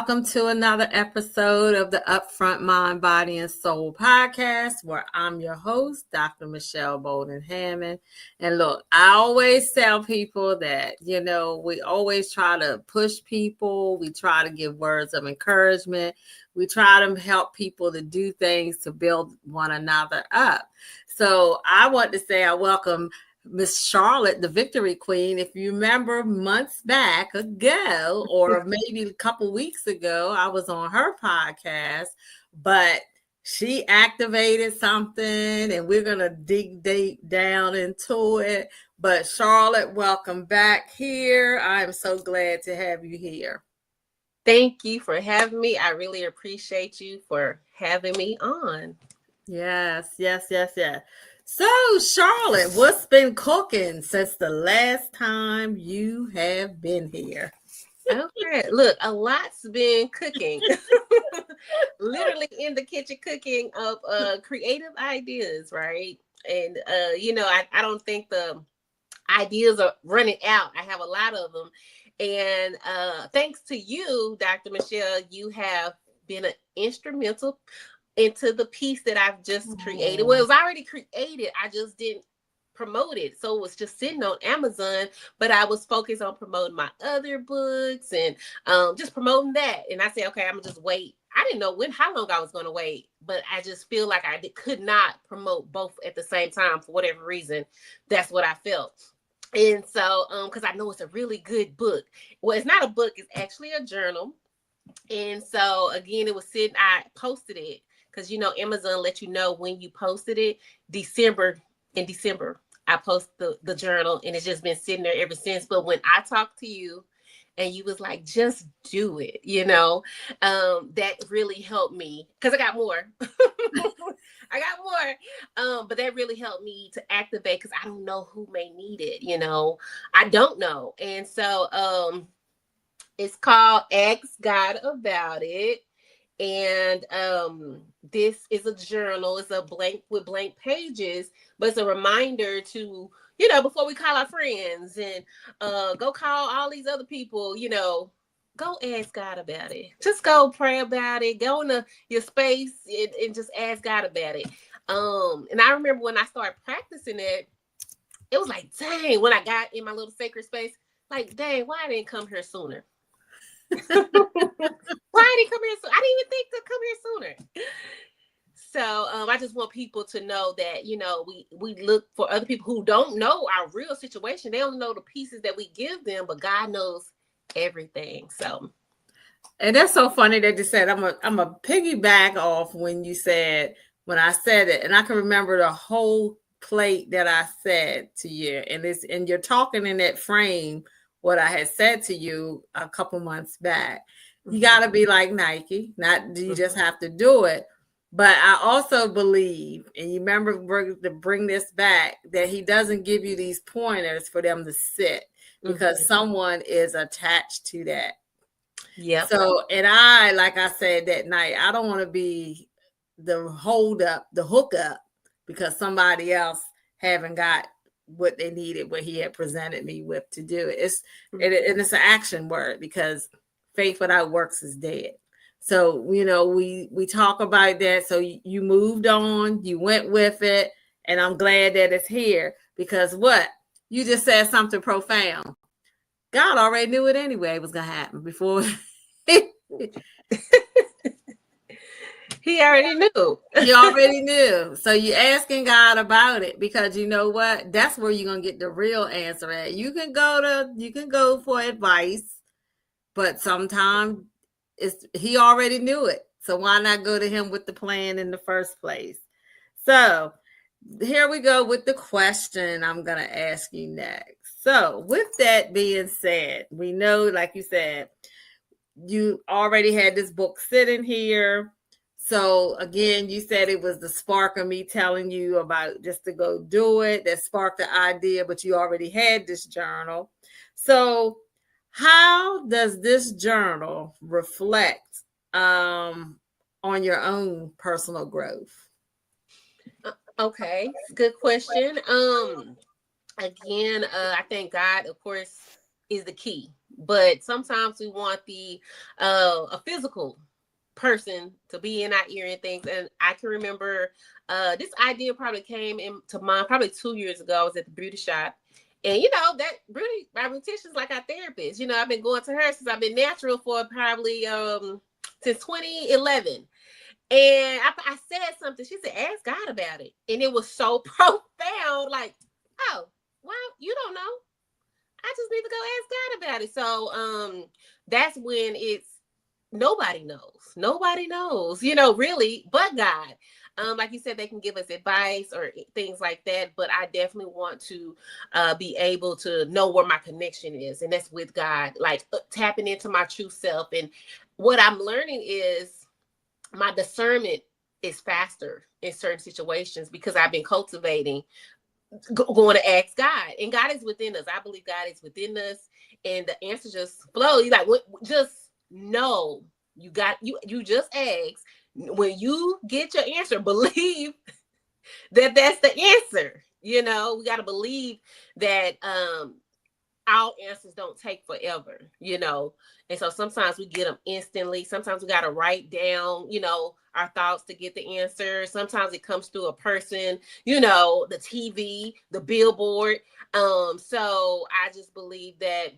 welcome to another episode of the Upfront Mind, Body, and Soul podcast, where I'm your host, Dr. Michelle Bolden Hammond. And look, I always tell people that, we always try to push people. We try to give words of encouragement. We try to help people to do things to build one another up. So I want to say I welcome Miss Charlotte, the Victory Queen. If you remember months back ago, or maybe a couple weeks ago, I was on her podcast, but she activated something and we're going to dig deep down into it. But Charlotte, welcome back here. I'm so glad to have you here. Thank you for having me. I really appreciate you for having me on. Yes. So, Charlotte, what's been cooking since the last time you have been here? Okay, look, a lot's been cooking. Literally in the kitchen cooking up creative ideas, right? And I don't think the ideas are running out. I have a lot of them. And thanks to you, Dr. Michelle, you have been an instrumental into the piece that I've just created. Well, it was already created. I just didn't promote it. So it was just sitting on Amazon, but I was focused on promoting my other books and just promoting that. And I said, okay, I'm gonna just wait. I didn't know how long I was going to wait, but I just feel like I could not promote both at the same time for whatever reason. That's what I felt. And so, because I know it's a really good book. Well, it's not a book, it's actually a journal. And so again, it was sitting, I posted it because Amazon let you know when you posted it. In December, I posted the journal, and it's just been sitting there ever since. But when I talked to you and you was like, just do it, that really helped me because I got more. But that really helped me to activate because I don't know who may need it, I don't know. And so it's called Ask God About It. And this is a journal. It's a blank with blank pages, but it's a reminder to, before we call our friends and go call all these other people, go ask God about it. Just go pray about it. Go into your space and just ask God about it. And I remember when I started practicing it, it was like, dang, when I got in my little sacred space, like, dang, why I didn't come here sooner? Why did he come here so? I didn't even think to come here sooner. So I just want people to know that, we look for other people who don't know our real situation. They don't know the pieces that we give them, but God knows everything. So, and that's so funny that you said, I'm a piggyback off when I said it, and I can remember the whole plate that I said to you, and you're talking in that frame what I had said to you a couple months back. You got to be like Nike. Not do you just have to do it. But I also believe, and you remember to bring this back, that he doesn't give you these pointers for them to sit because someone is attached to that. Yeah. So, and I, like I said that night, I don't want to be the hold up, the hookup, because somebody else haven't got what they needed, what he had presented me with to do it. And it's an action word because faith without works is dead. So, we talk about that. So you moved on, you went with it, and I'm glad that it's here because what? You just said something profound. God already knew it anyway was going to happen before. He already knew. He already knew. So you're asking God about it because you know what? That's where you're going to get the real answer at. You can go for advice, but sometimes he already knew it. So why not go to him with the plan in the first place? So here we go with the question I'm going to ask you next. So with that being said, we know, like you said, you already had this book sitting here. So again, you said it was the spark of me telling you about just to go do it that sparked the idea, but you already had this journal. So how does this journal reflect on your own personal growth? Okay, good question. Again, I thank God, of course, is the key. But sometimes we want the a physical person to be in our ear and things. And I can remember this idea probably came into mind probably 2 years ago. I was at the beauty shop. And that beauty, my beautician's like our therapist. I've been going to her since I've been natural for probably since 2011. And I said something. She said, "Ask God about it." And it was so profound. Like, oh, well, you don't know. I just need to go ask God about it. So that's when it's nobody knows. Nobody knows, really, but God. Like you said, they can give us advice or things like that, but I definitely want to be able to know where my connection is, and that's with God, like tapping into my true self. And what I'm learning is my discernment is faster in certain situations because I've been cultivating going to ask God, and God is within us. I believe God is within us, and the answer just flows. Like, just know you just ask. When you get your answer, believe that that's the answer. We got to believe that our answers don't take forever, and so sometimes we get them instantly. Sometimes we got to write down, our thoughts to get the answer. Sometimes it comes through a person, the TV, the billboard. So I just believe that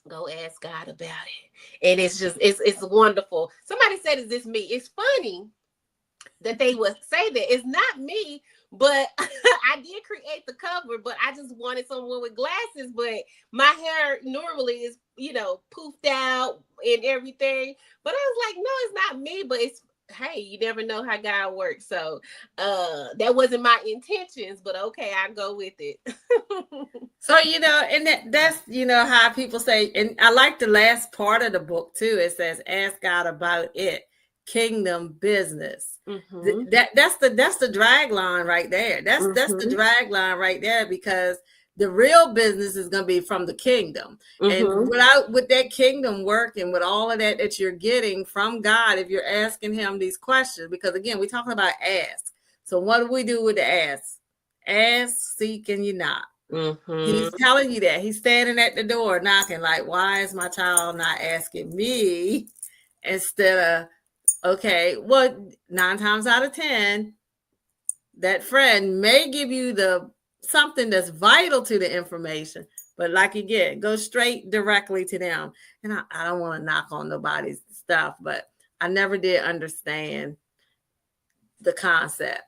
go ask God about it. And it's just, it's wonderful. Somebody said, "Is this me?" It's funny that they would say that. It's not me, but I did create the cover, but I just wanted someone with glasses. But my hair normally is, poofed out and everything. But I was like, no, it's not me, but it's, hey, you never know how God works. So that wasn't my intentions, but okay, I go with it. So, and that's, how people say, and I like the last part of the book too. It says, "Ask God about it. Kingdom business." Mm-hmm. That's the drag line right there. That's the drag line right there, because the real business is going to be from the kingdom. And with that kingdom work and with all of that you're getting from God, if you're asking him these questions, because again, we're talking about ask. So what do we do with the ask? Ask, seek, and you knock. He's telling you that. He's standing at the door knocking, like, why is my child not asking me instead of, okay, well, 9 times out of 10, that friend may give you something that's vital to the information, but like again, go straight directly to them. And I don't want to knock on nobody's stuff, but I never did understand the concept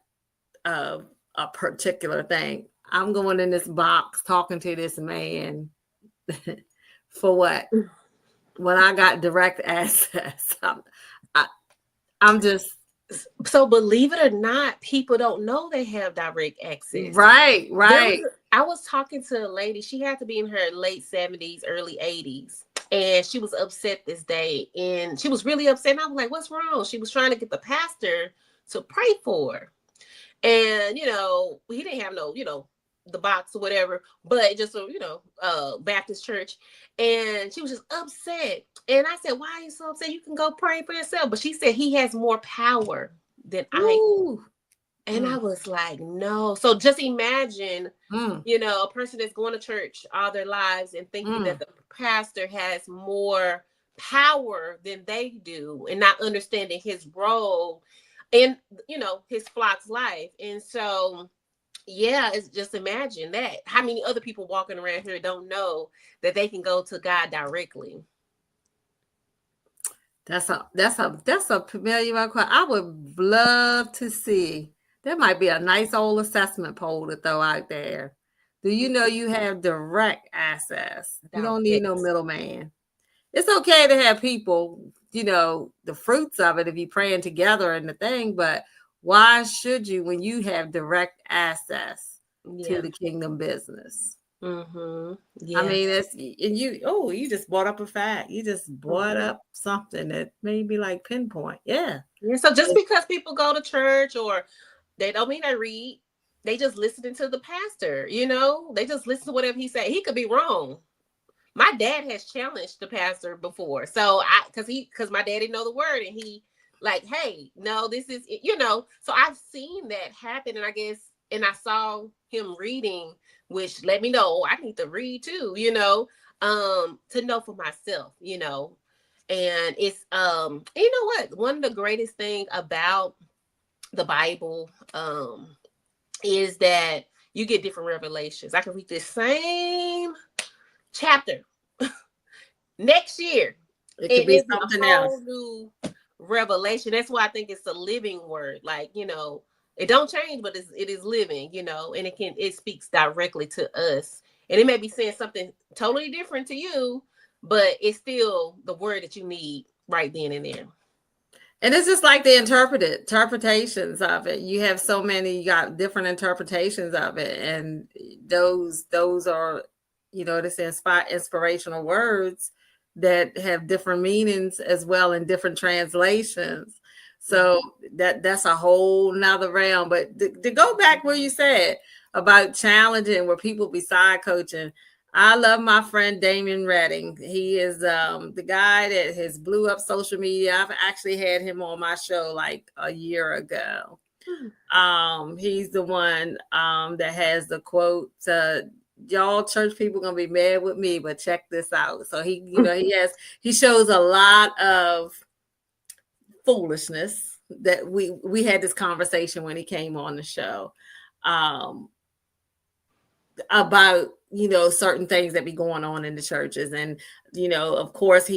of a particular thing. I'm going in this box talking to this man for what? When I got direct access, I'm just. So believe it or not, people don't know they have direct access. Right. I was talking to a lady. She had to be in her late 70s, early 80s. And she was upset this day. And she was really upset. And I was like, what's wrong? She was trying to get the pastor to pray for her. And, he didn't have no, the box or whatever, but just Baptist church. And she was just upset. And I said, why are you so upset? You can go pray for yourself. But she said he has more power than Ooh. And I was like, no. So just imagine, a person that's going to church all their lives and thinking that the pastor has more power than they do, and not understanding his role in, his flock's life. And so, yeah, it's just imagine that. How many other people walking around here don't know that they can go to God directly? That's a familiar question. I would love to see. There might be a nice old assessment poll to throw out there. Do you know you have direct access? You don't need no middleman. It's okay to have people, the fruits of it if you're praying together and the thing, but why should you when you have direct access to the kingdom business? Yeah. I mean, you just brought up a fact. You just brought up something that made me like pinpoint. Yeah. So just because people go to church, or they don't mean they read, they just listening to the pastor, they just listen to whatever he say. He could be wrong. My dad has challenged the pastor before. So because my dad didn't know the word, and he like, hey, no, this is, so I've seen that happen. And I saw him reading, which let me know I need to read too, to know for myself, and it's you know what, one of the greatest thing about the Bible is that you get different revelations. I can read the same chapter next year, It could be something else. whole new revelation. That's why I think it's a living word. Like, it don't change, but it is living, and it speaks directly to us. And it may be saying something totally different to you, but it's still the word that you need right then and there. And it's just like the interpretations of it. You have so many, you got different interpretations of it. And those are, this inspirational words that have different meanings as well in different translations. So that's a whole nother realm. But to go back where you said about challenging where people be side coaching, I love my friend Damon Redding. He is the guy that has blew up social media. I've actually had him on my show like a year ago. He's the one that has the quote, y'all church people gonna be mad with me, but check this out. So he shows a lot of foolishness that we had this conversation when he came on the show about certain things that be going on in the churches. And of course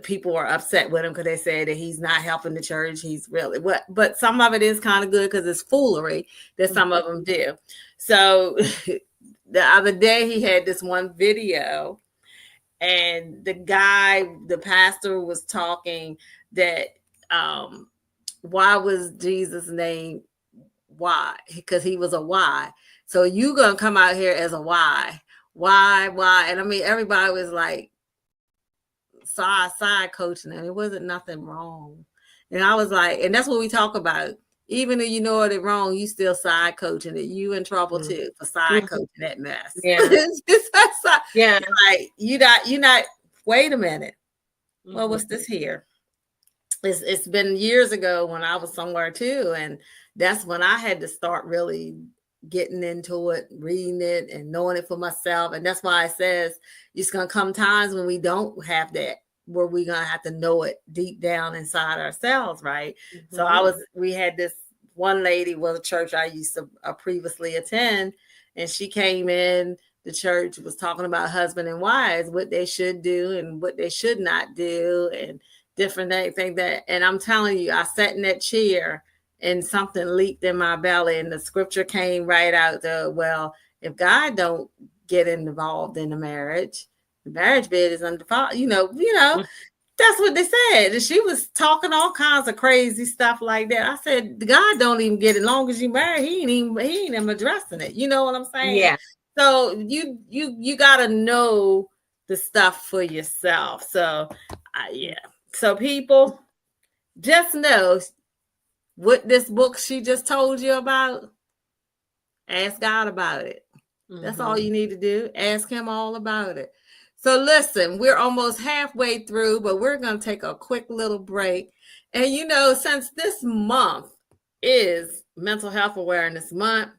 people were upset with him because they said that he's not helping the church. He's really but some of it is kind of good because it's foolery that some of them do. So the other day he had this one video, and the pastor was talking that why was Jesus named why? Because he was a why. So you gonna come out here as a why? And I mean, everybody was like side coaching him. It wasn't nothing wrong. And I was like, and that's what we talk about. Even if you know it wrong, you still side coaching it. You in trouble too for side coaching that mess. Yeah. Yeah. Like you're not, wait a minute. Well, what's this here? It's been years ago when I was somewhere too. And that's when I had to start really getting into it, reading it and knowing it for myself. And that's why it says it's going to come times when we don't have that, where we're going to have to know it deep down inside ourselves. Right. So we had this one lady, was a church I used to previously attend, and she came in the church, was talking about husband and wives, what they should do and what they should not do, and different things that, and I'm telling you, I sat in that chair and something leaped in my belly, and the scripture came right out there. Well, if God don't get involved in the marriage bed is undefiled. That's what they said. And she was talking all kinds of crazy stuff like that. I said, God don't even get it. As long as you married, he ain't even addressing it. You know what I'm saying? Yeah. So you gotta know the stuff for yourself. So yeah. So people, just know what this book she just told you about. Ask God about it. That's all you need to do. Ask him all about it. So listen, we're almost halfway through, but we're going to take a quick little break. And since this month is Mental Health Awareness Month,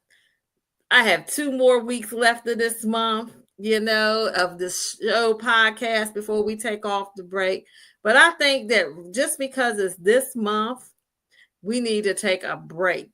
I have 2 more weeks left of this month, of this show podcast before we take off the break. But I think that just because it's this month, we need to take a break.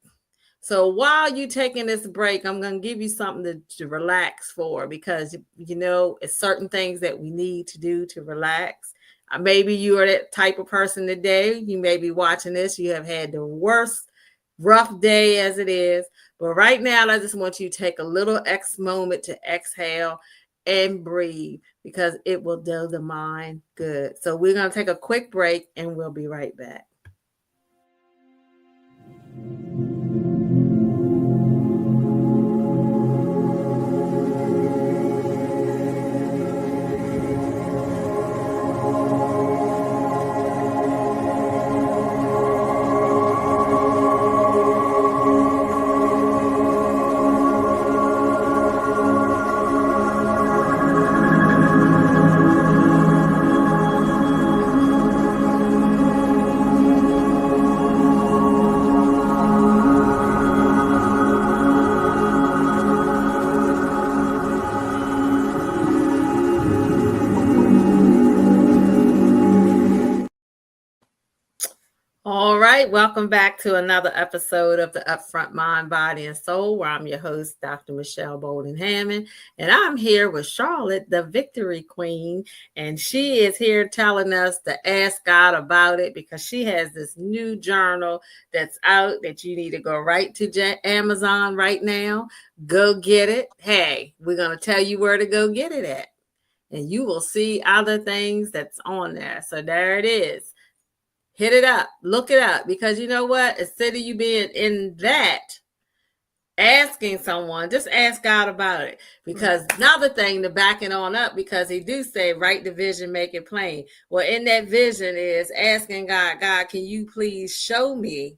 So while you're taking this break, I'm going to give you something to relax for, because, it's certain things that we need to do to relax. Maybe you are that type of person today. You may be watching this. You have had the worst, rough day as it is. But right now, I just want you to take a little moment to exhale and breathe, because it will do the mind good. So we're going to take a quick break and we'll be right back. welcome back to another episode of the Upfront Mind, Body, and Soul, where I'm your host, Dr. Michelle Bolden Hammond, and I'm here with Charlotte, the Victory Queen, and she is here telling us to ask God about it because she has this new journal that's out that you need to go right to Amazon right now. Go get it. Hey, we're going to tell you where to go get it at, and you will see other things that's on there. So there it is. Hit it up, look it up, because you know what? Instead of you being in that, asking someone, just ask God about it. Because another thing to back it on up, because he do say, write the vision, make it plain. Well, in that vision is asking God, God, can you please show me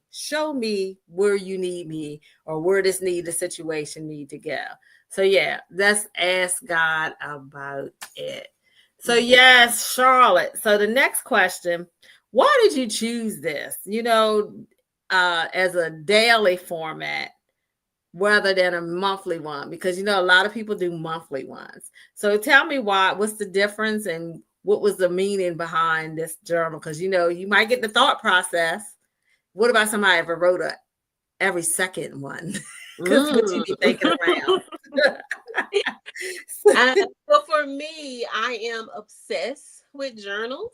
where you need me or where the situation need to go. So yeah, let's ask God about it. So yes, Charlotte. So the next question, why did you choose this, as a daily format rather than a monthly one? Because, a lot of people do monthly ones. So tell me what's the difference and what was the meaning behind this journal? Because, you might get the thought process. What about somebody ever wrote every second one? Because what you be thinking around. Well, for me, I am obsessed with journals.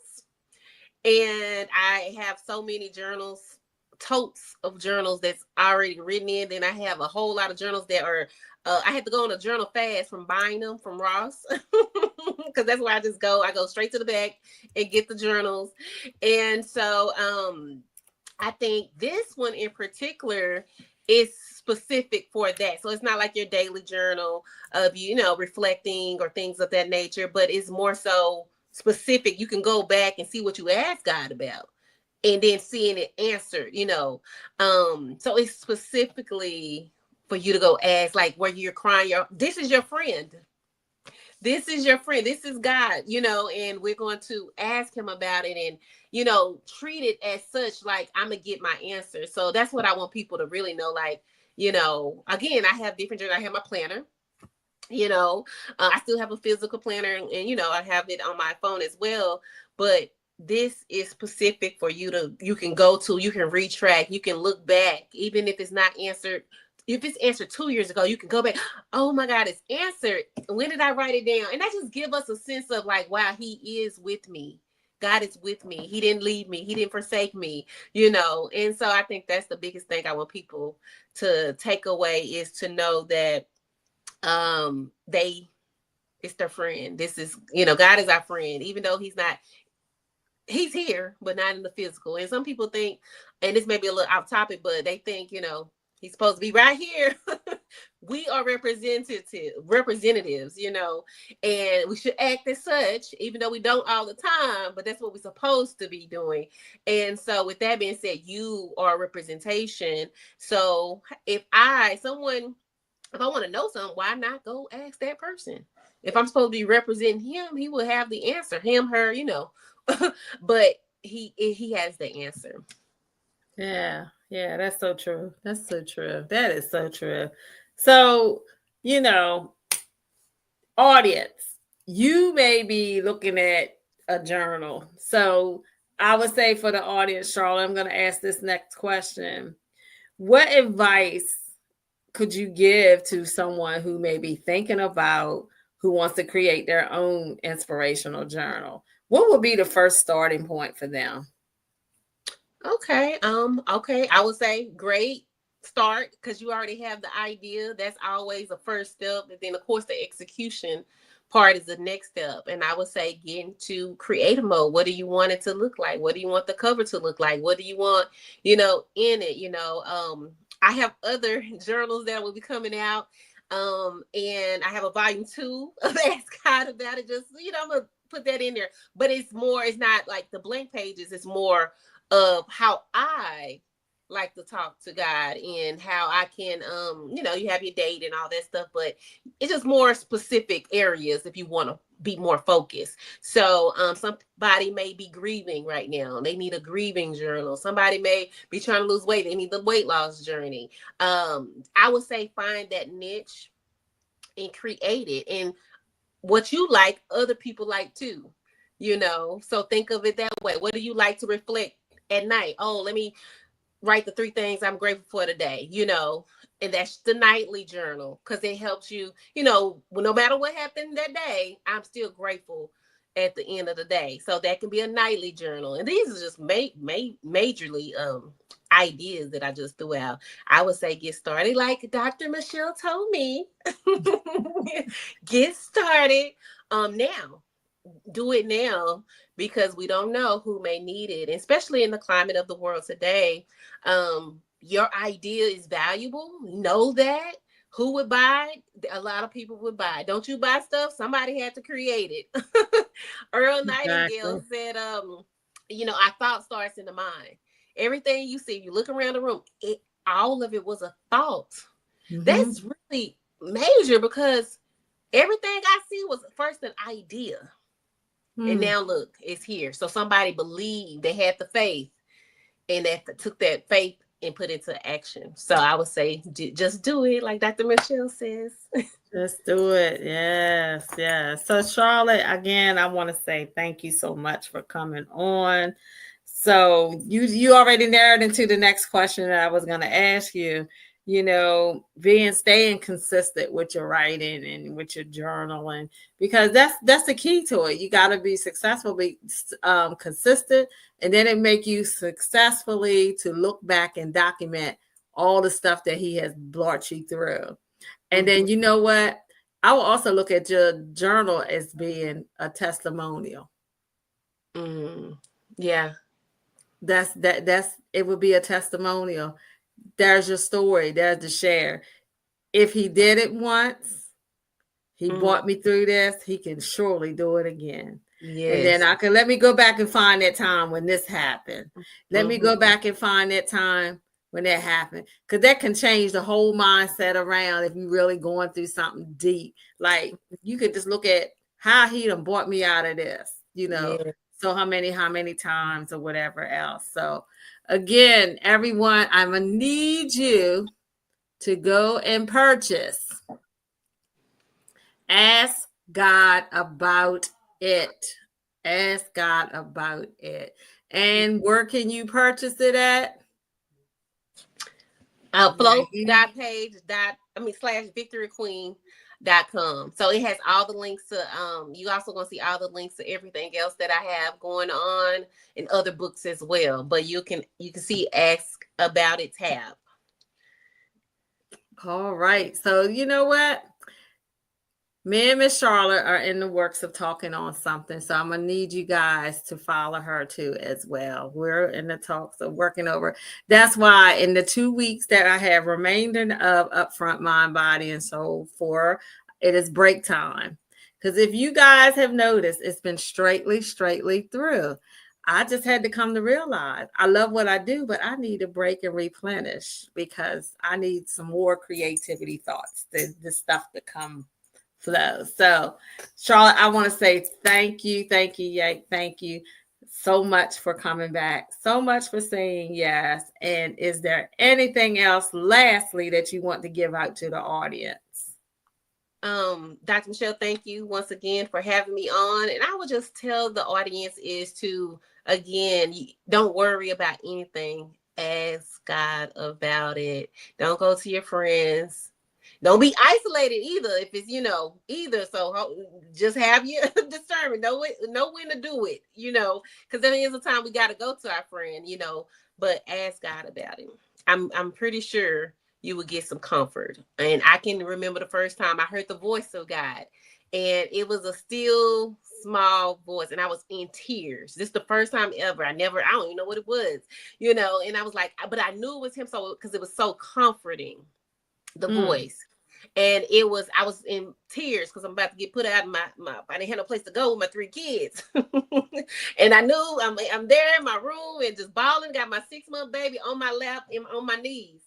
And I have so many journals, totes of journals that's already written in. Then I have a whole lot of journals that are, I had to go on a journal fast from buying them from Ross. Because that's where I just go. I go straight to the back and get the journals. And so I think this one in particular is specific for that. So it's not like your daily journal of, reflecting or things of that nature, but it's more so specific. You can go back and see what you asked God about and then seeing it answered, so it's specifically for you to go ask, like where you're crying, this is your friend. This is your friend. This is God, and we're going to ask him about it and, treat it as such, like I'm going to get my answer. So that's what I want people to really know. Like, again, I have different journals. I have my planner. I still have a physical planner and I have it on my phone as well, but this is specific for you can go to, you can retrack, you can look back, even if it's not answered. If it's answered 2 years ago, you can go back. Oh my God, it's answered. When did I write it down? And that just give us a sense of like, wow, he is with me. God is with me. He didn't leave me. He didn't forsake me, And so I think that's the biggest thing I want people to take away is to know that it's their friend. This is, God is our friend, even though he's here, but not in the physical. And some people think, and this may be a little off topic, but they think, he's supposed to be right here. We are representatives, and we should act as such, even though we don't all the time, but that's what we're supposed to be doing. And so with that being said, you are a representation. So if I want to know something, why not go ask that person? If I'm supposed to be representing him, he will have the answer. Him, her, but he has the answer. Yeah, that's so true. That's so true. That is so true. So, audience, you may be looking at a journal. So I would say for the audience, Charlotte, I'm going to ask this next question. What advice could you give to someone who may be thinking about who wants to create their own inspirational journal? What would be the first starting point for them? Okay. I would say great start because you already have the idea. That's always the first step. And then of course the execution part is the next step. And I would say get into creative mode. What do you want it to look like? What do you want the cover to look like? What do you want, in it? I have other journals that will be coming out. And I have a volume 2 of Ask God About It. Just, I'm going to put that in there. But it's not like the blank pages. It's more of how I like to talk to God and how I can, you have your date and all that stuff. But it's just more specific areas if you want to be more focused. So somebody may be grieving right now. They need a grieving journal. Somebody may be trying to lose weight. They need the weight loss journey. I would say find that niche and create it. And what you like, other people like too, So think of it that way. What do you like to reflect at night? Oh, let me write the 3 things I'm grateful for today, and that's the nightly journal, because it helps you, no matter what happened that day, I'm still grateful at the end of the day. So that can be a nightly journal. And these are just majorly ideas that I just threw out. I would say get started like Dr. Michelle told me. Get started now. Do it now, because we don't know who may need it, especially in the climate of the world today. Your idea is valuable. Know that. Who would buy it? A lot of people would buy it. Don't you buy stuff? Somebody had to create it. Earl Exactly. Nightingale said, our thought starts in the mind. Everything you see, you look around the room, all of it was a thought. Mm-hmm. That's really major, because everything I see was first an idea. And now look, it's here. So somebody believed, they had the faith, and that took that faith and put it into action. So I would say, just do it, like Dr. Michelle says. Just do it. Yes, yes. So Charlotte, again, I want to say thank you so much for coming on. So you already narrowed into the next question that I was going to ask you. Staying consistent with your writing and with your journaling, because that's the key to it. You got to be successful, be consistent, and then it make you successfully to look back and document all the stuff that he has brought you through. And then you know what? I will also look at your journal as being a testimonial. Yeah. That's it would be a testimonial. There's your story. There's the share. If he did it once, he brought me through this, he can surely do it again. Yes. And then let me go back and find that time when this happened. Let me go back and find that time when that happened, because that can change the whole mindset around if you're really going through something deep. Like, you could just look at how he done brought me out of this, so how many times or whatever else. So again, everyone, I'm gonna need you to go and purchase Ask God About It. Ask God About It. And where can you purchase it at? Flow.page./victoryqueen.com. So it has all the links to you also gonna see all the links to everything else that I have going on in other books as well. But you can see Ask About It tab. All right. So you know what? Me and Miss Charlotte are in the works of talking on something. So I'm going to need you guys to follow her too as well. We're in the talks of working over. That's why in the 2 weeks that I have remaining of Upfront Mind, Body, and Soul for, it is break time. Because if you guys have noticed, it's been straightly through. I just had to come to realize I love what I do, but I need a break and replenish, because I need some more creativity thoughts, the stuff to come flow. So, Charlotte, I want to say thank you so much for coming back, so much for saying yes. And is there anything else lastly that you want to give out to the audience? Dr. Michelle, thank you once again for having me on. And I would just tell the audience is to, again, don't worry about anything. Ask God about it. Don't go to your friends. Don't be isolated either if it's, either. So just have your discernment. Know when to do it, because there is a time we got to go to our friend, but ask God about it. I'm pretty sure you would get some comfort. And I can remember the first time I heard the voice of God, and it was a still small voice, and I was in tears. This is the first time ever. I don't even know what it was, and I was like, but I knew it was him. So, because it was so comforting, the voice. And I was in tears because I'm about to get put out of I didn't have no place to go with my 3 kids. And I knew I'm there in my room and just bawling, got my 6-month baby on my lap and on my knees.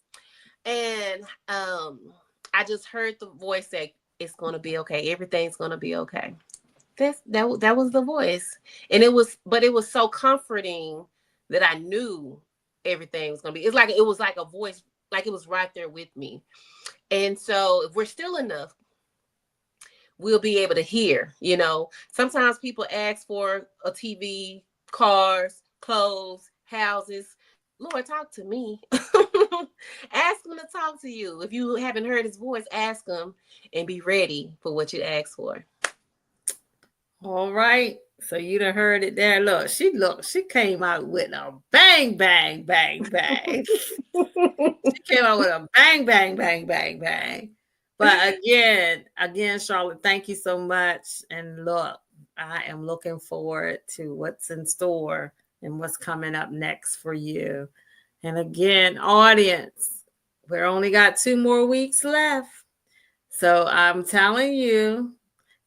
And I just heard the voice say, it's going to be okay. Everything's going to be okay. That was the voice. And it was so comforting that I knew everything was going to be. It was like a voice, like it was right there with me. And so if we're still enough, we'll be able to hear, Sometimes people ask for a TV, cars, clothes, houses. Lord, talk to me. Ask him to talk to you. If you haven't heard his voice, ask him and be ready for what you ask for. All right. So you done heard it there. Look, she came out with a bang, bang, bang, bang. She came out with a bang, bang, bang, bang, bang. But again, Charlotte, thank you so much. And look, I am looking forward to what's in store and what's coming up next for you. And again, audience, we're only got 2 more weeks left. So I'm telling you,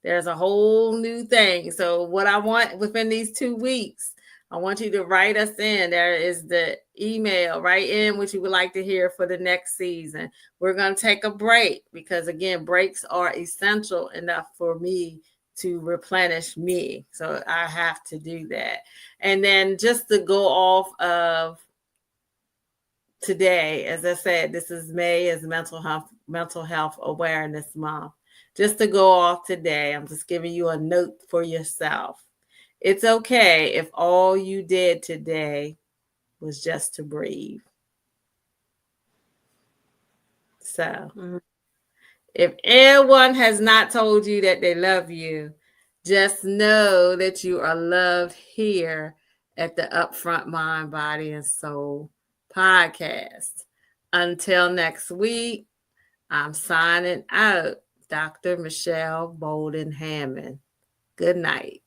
there's a whole new thing. So what I want within these 2 weeks, I want you to write us in. There is the email, write in what you would like to hear for the next season. We're going to take a break because, again, breaks are essential enough for me to replenish me. So I have to do that. And then just to go off of today, as I said, this is May is mental health awareness month. Just to go off today, I'm just giving you a note for yourself. It's okay if all you did today was just to breathe. So, if anyone has not told you that they love you, just know that you are loved here at the Upfront Mind, Body, and Soul podcast. Until next week, I'm signing out. Dr. Michelle Bolden Hammond. Good night.